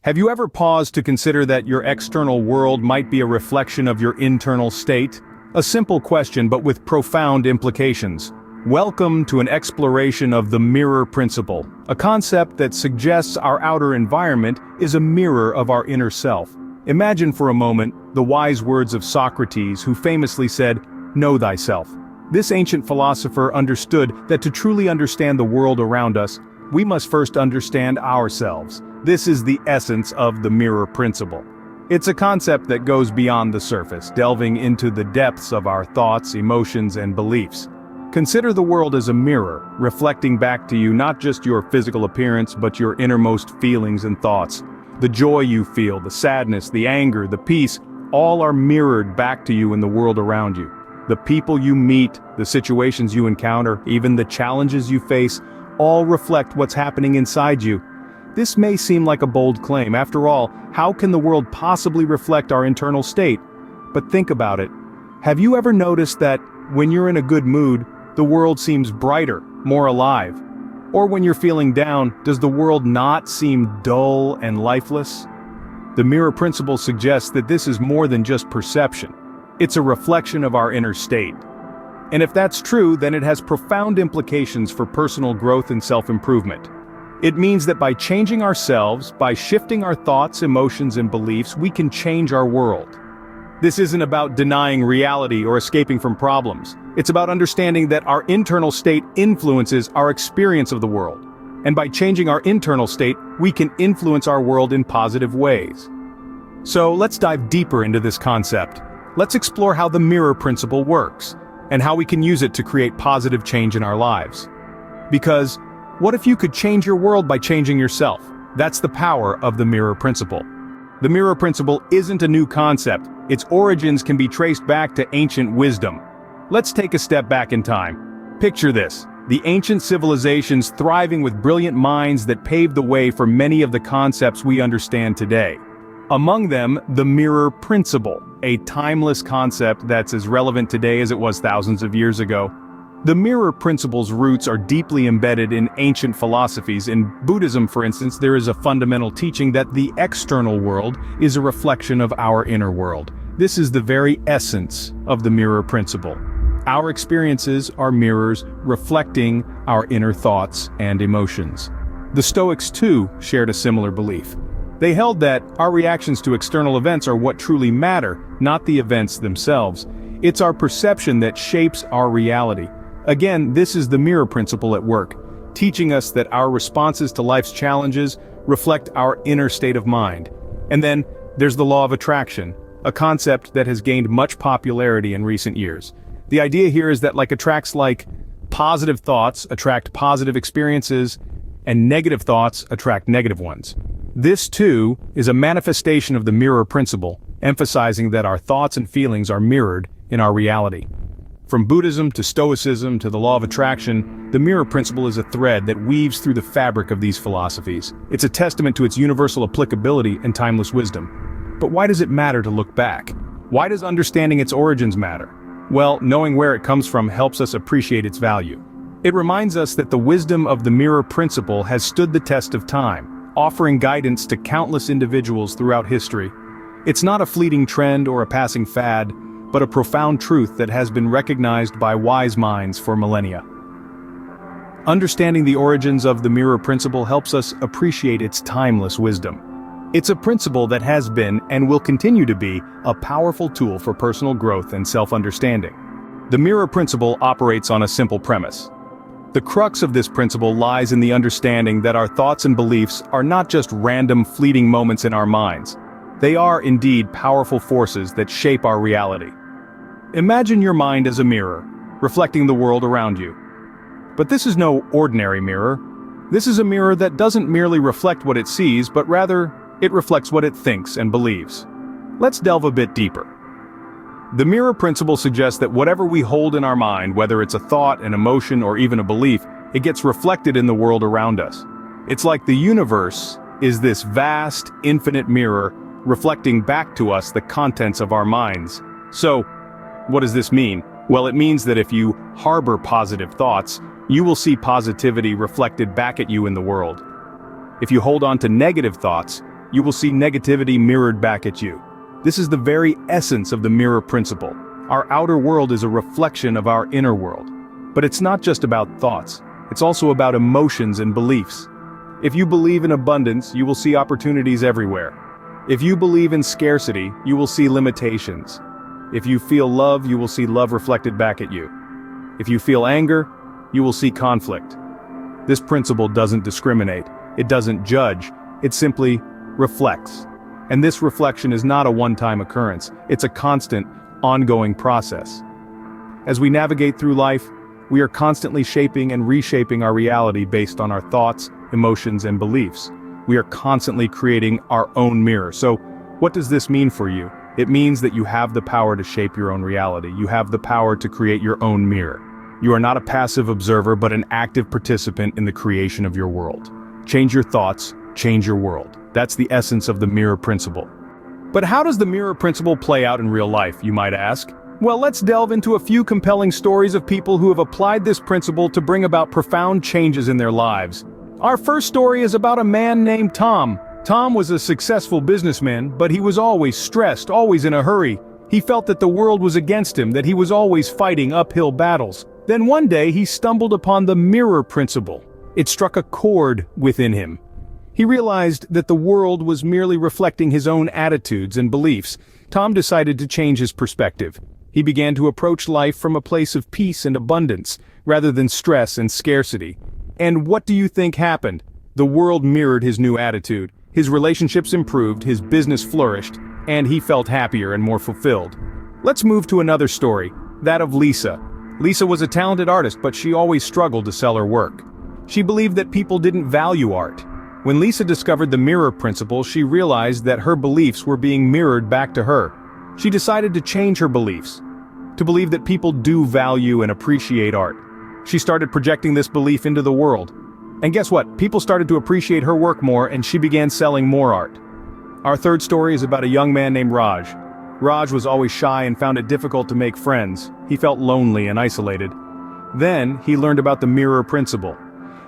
Have you ever paused to consider that your external world might be a reflection of your internal state? A simple question, but with profound implications. Welcome to an exploration of the mirror principle, a concept that suggests our outer environment is a mirror of our inner self. Imagine for a moment the wise words of Socrates, who famously said, "Know thyself." This ancient philosopher understood that to truly understand the world around us, we must first understand ourselves. This is the essence of the mirror principle. It's a concept that goes beyond the surface, delving into the depths of our thoughts, emotions, and beliefs. Consider the world as a mirror, reflecting back to you not just your physical appearance but your innermost feelings and thoughts. The joy you feel, the sadness, the anger, the peace, all are mirrored back to you in the world around you. The people you meet, the situations you encounter, even the challenges you face, all reflect what's happening inside you. This may seem like a bold claim. After all, how can the world possibly reflect our internal state? But think about it. Have you ever noticed that when you're in a good mood, the world seems brighter, more alive? Or when you're feeling down, does the world not seem dull and lifeless? The mirror principle suggests that this is more than just perception. It's a reflection of our inner state. And if that's true, then it has profound implications for personal growth and self-improvement. It means that by changing ourselves, by shifting our thoughts, emotions, and beliefs, we can change our world. This isn't about denying reality or escaping from problems. It's about understanding that our internal state influences our experience of the world. And by changing our internal state, we can influence our world in positive ways. So let's dive deeper into this concept. Let's explore how the mirror principle works, and how we can use it to create positive change in our lives. Because, what if you could change your world by changing yourself? That's the power of the mirror principle. The mirror principle isn't a new concept. Its origins can be traced back to ancient wisdom. Let's take a step back in time. Picture this: the ancient civilizations thriving with brilliant minds that paved the way for many of the concepts we understand today. Among them, the mirror principle, a timeless concept that's as relevant today as it was thousands of years ago. The mirror principle's roots are deeply embedded in ancient philosophies. In Buddhism, for instance, there is a fundamental teaching that the external world is a reflection of our inner world. This is the very essence of the mirror principle. Our experiences are mirrors reflecting our inner thoughts and emotions. The Stoics, too, shared a similar belief. They held that our reactions to external events are what truly matter, not the events themselves. It's our perception that shapes our reality. Again, this is the mirror principle at work, teaching us that our responses to life's challenges reflect our inner state of mind. And then, there's the law of attraction, a concept that has gained much popularity in recent years. The idea here is that positive thoughts attract positive experiences, and negative thoughts attract negative ones. This, too, is a manifestation of the mirror principle, emphasizing that our thoughts and feelings are mirrored in our reality. From Buddhism to Stoicism to the law of attraction, the mirror principle is a thread that weaves through the fabric of these philosophies. It's a testament to its universal applicability and timeless wisdom. But why does it matter to look back? Why does understanding its origins matter? Well, knowing where it comes from helps us appreciate its value. It reminds us that the wisdom of the mirror principle has stood the test of time, offering guidance to countless individuals throughout history. It's not a fleeting trend or a passing fad, but a profound truth that has been recognized by wise minds for millennia. Understanding the origins of the mirror principle helps us appreciate its timeless wisdom. It's a principle that has been, and will continue to be, a powerful tool for personal growth and self-understanding. The mirror principle operates on a simple premise. The crux of this principle lies in the understanding that our thoughts and beliefs are not just random, fleeting moments in our minds. They are indeed powerful forces that shape our reality. Imagine your mind as a mirror, reflecting the world around you. But this is no ordinary mirror. This is a mirror that doesn't merely reflect what it sees, but rather, it reflects what it thinks and believes. Let's delve a bit deeper. The mirror principle suggests that whatever we hold in our mind, whether it's a thought, an emotion, or even a belief, it gets reflected in the world around us. It's like the universe is this vast, infinite mirror reflecting back to us the contents of our minds. So, what does this mean? Well, it means that if you harbor positive thoughts, you will see positivity reflected back at you in the world. If you hold on to negative thoughts, you will see negativity mirrored back at you. This is the very essence of the mirror principle. Our outer world is a reflection of our inner world. But it's not just about thoughts, it's also about emotions and beliefs. If you believe in abundance, you will see opportunities everywhere. If you believe in scarcity, you will see limitations. If you feel love, you will see love reflected back at you. If you feel anger, you will see conflict. This principle doesn't discriminate, it doesn't judge, it simply reflects. And this reflection is not a one-time occurrence, it's a constant, ongoing process. As we navigate through life, we are constantly shaping and reshaping our reality based on our thoughts, emotions, and beliefs. We are constantly creating our own mirror. So, what does this mean for you? It means that you have the power to shape your own reality. You have the power to create your own mirror. You are not a passive observer, but an active participant in the creation of your world. Change your thoughts, change your world. That's the essence of the mirror principle. But how does the mirror principle play out in real life, you might ask? Well, let's delve into a few compelling stories of people who have applied this principle to bring about profound changes in their lives. Our first story is about a man named Tom. Tom was a successful businessman, but he was always stressed, always in a hurry. He felt that the world was against him, that he was always fighting uphill battles. Then one day he stumbled upon the mirror principle. It struck a chord within him. He realized that the world was merely reflecting his own attitudes and beliefs. Tom decided to change his perspective. He began to approach life from a place of peace and abundance, rather than stress and scarcity. And what do you think happened? The world mirrored his new attitude. His relationships improved, his business flourished, and he felt happier and more fulfilled. Let's move to another story, that of Lisa. Lisa was a talented artist, but she always struggled to sell her work. She believed that people didn't value art. When Lisa discovered the mirror principle, she realized that her beliefs were being mirrored back to her. She decided to change her beliefs, to believe that people do value and appreciate art. She started projecting this belief into the world. And guess what? People started to appreciate her work more, and she began selling more art. Our third story is about a young man named Raj. Raj was always shy and found it difficult to make friends. He felt lonely and isolated. Then, he learned about the mirror principle.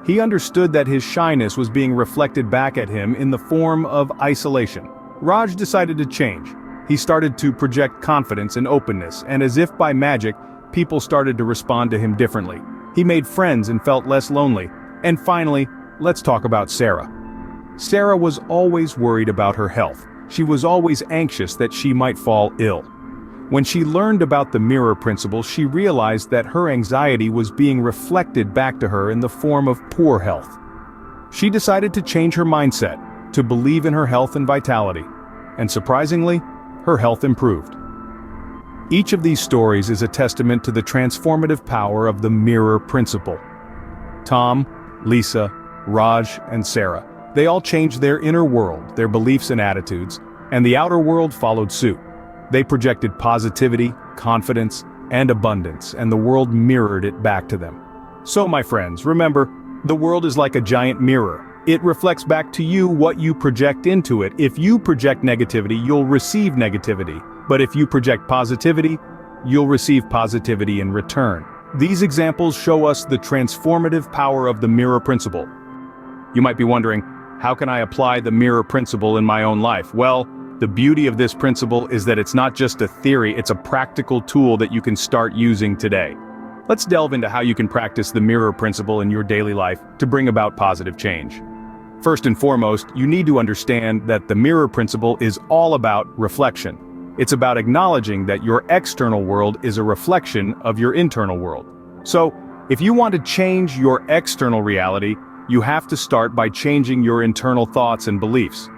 He understood that his shyness was being reflected back at him in the form of isolation. Raj decided to change. He started to project confidence and openness, and as if by magic, people started to respond to him differently. He made friends and felt less lonely. And finally, let's talk about Sarah. Sarah was always worried about her health. She was always anxious that she might fall ill. When she learned about the mirror principle, she realized that her anxiety was being reflected back to her in the form of poor health. She decided to change her mindset, to believe in her health and vitality. And surprisingly, her health improved. Each of these stories is a testament to the transformative power of the mirror principle. Tom, Lisa, Raj, and Sarah. They all changed their inner world, their beliefs and attitudes, and the outer world followed suit. They projected positivity, confidence, and abundance, and the world mirrored it back to them. So my friends, remember, the world is like a giant mirror. It reflects back to you what you project into it. If you project negativity, you'll receive negativity. But if you project positivity, you'll receive positivity in return. These examples show us the transformative power of the mirror principle. You might be wondering, how can I apply the mirror principle in my own life? Well, the beauty of this principle is that it's not just a theory, it's a practical tool that you can start using today. Let's delve into how you can practice the mirror principle in your daily life to bring about positive change. First and foremost, you need to understand that the mirror principle is all about reflection. It's about acknowledging that your external world is a reflection of your internal world. So, if you want to change your external reality, you have to start by changing your internal thoughts and beliefs.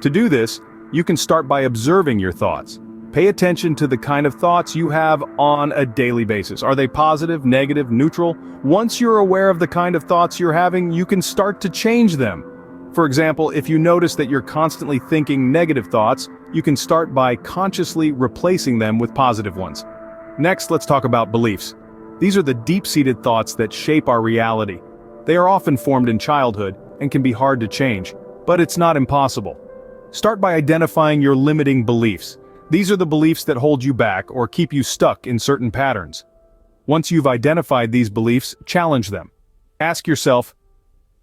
To do this, you can start by observing your thoughts. Pay attention to the kind of thoughts you have on a daily basis. Are they positive, negative, neutral? Once you're aware of the kind of thoughts you're having, you can start to change them. For example, if you notice that you're constantly thinking negative thoughts, you can start by consciously replacing them with positive ones. Next, let's talk about beliefs. These are the deep-seated thoughts that shape our reality. They are often formed in childhood and can be hard to change, but it's not impossible. Start by identifying your limiting beliefs. These are the beliefs that hold you back or keep you stuck in certain patterns. Once you've identified these beliefs, challenge them. Ask yourself,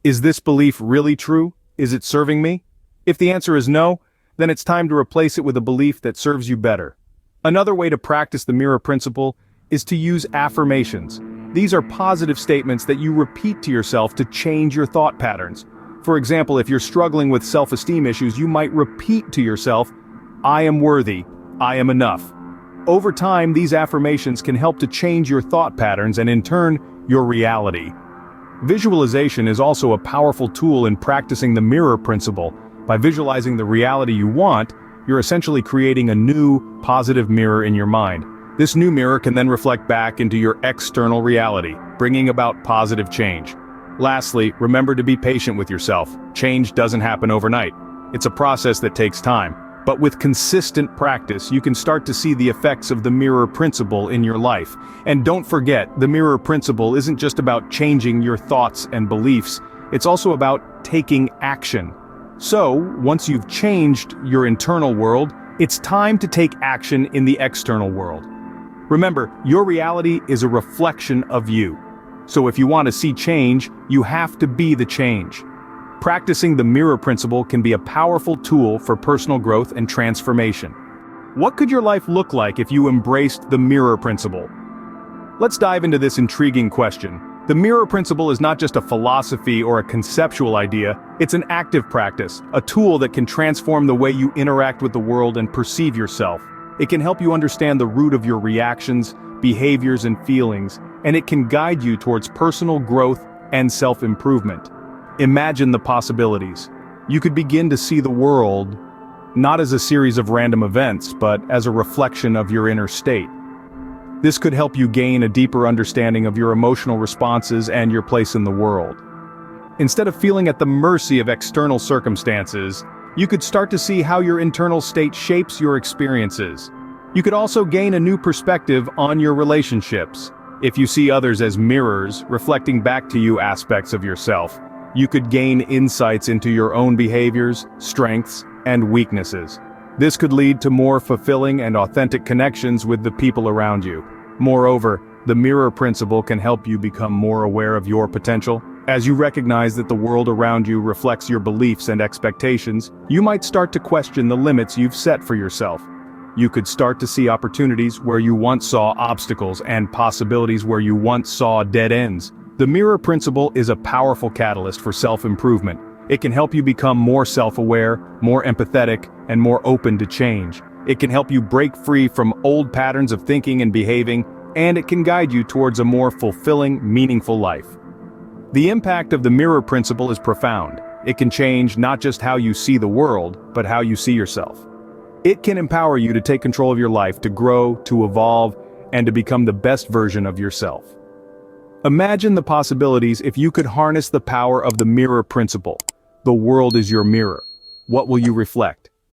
is this belief really true? Is it serving me? If the answer is no, then it's time to replace it with a belief that serves you better. Another way to practice the mirror principle is to use affirmations. These are positive statements that you repeat to yourself to change your thought patterns. For example, if you're struggling with self-esteem issues, you might repeat to yourself, "I am worthy, I am enough." Over time, these affirmations can help to change your thought patterns and in turn, your reality. Visualization is also a powerful tool in practicing the mirror principle. By visualizing the reality you want, you're essentially creating a new, positive mirror in your mind. This new mirror can then reflect back into your external reality, bringing about positive change. Lastly, remember to be patient with yourself. Change doesn't happen overnight. It's a process that takes time. But with consistent practice, you can start to see the effects of the mirror principle in your life. And don't forget, the mirror principle isn't just about changing your thoughts and beliefs, it's also about taking action. So, once you've changed your internal world, it's time to take action in the external world. Remember, your reality is a reflection of you. So if you want to see change, you have to be the change. Practicing the mirror principle can be a powerful tool for personal growth and transformation. What could your life look like if you embraced the mirror principle? Let's dive into this intriguing question. The mirror principle is not just a philosophy or a conceptual idea, it's an active practice, a tool that can transform the way you interact with the world and perceive yourself. It can help you understand the root of your reactions, behaviors, and feelings, and it can guide you towards personal growth and self-improvement. Imagine the possibilities. You could begin to see the world, not as a series of random events, but as a reflection of your inner state. This could help you gain a deeper understanding of your emotional responses and your place in the world. Instead of feeling at the mercy of external circumstances, you could start to see how your internal state shapes your experiences. You could also gain a new perspective on your relationships. If you see others as mirrors, reflecting back to you aspects of yourself, you could gain insights into your own behaviors, strengths, and weaknesses. This could lead to more fulfilling and authentic connections with the people around you. Moreover, the mirror principle can help you become more aware of your potential. As you recognize that the world around you reflects your beliefs and expectations, you might start to question the limits you've set for yourself. You could start to see opportunities where you once saw obstacles and possibilities where you once saw dead ends. The mirror principle is a powerful catalyst for self-improvement. It can help you become more self-aware, more empathetic, and more open to change. It can help you break free from old patterns of thinking and behaving, and it can guide you towards a more fulfilling, meaningful life. The impact of the mirror principle is profound. It can change not just how you see the world, but how you see yourself. It can empower you to take control of your life, to grow, to evolve, and to become the best version of yourself. Imagine the possibilities if you could harness the power of the mirror principle. The world is your mirror. What will you reflect?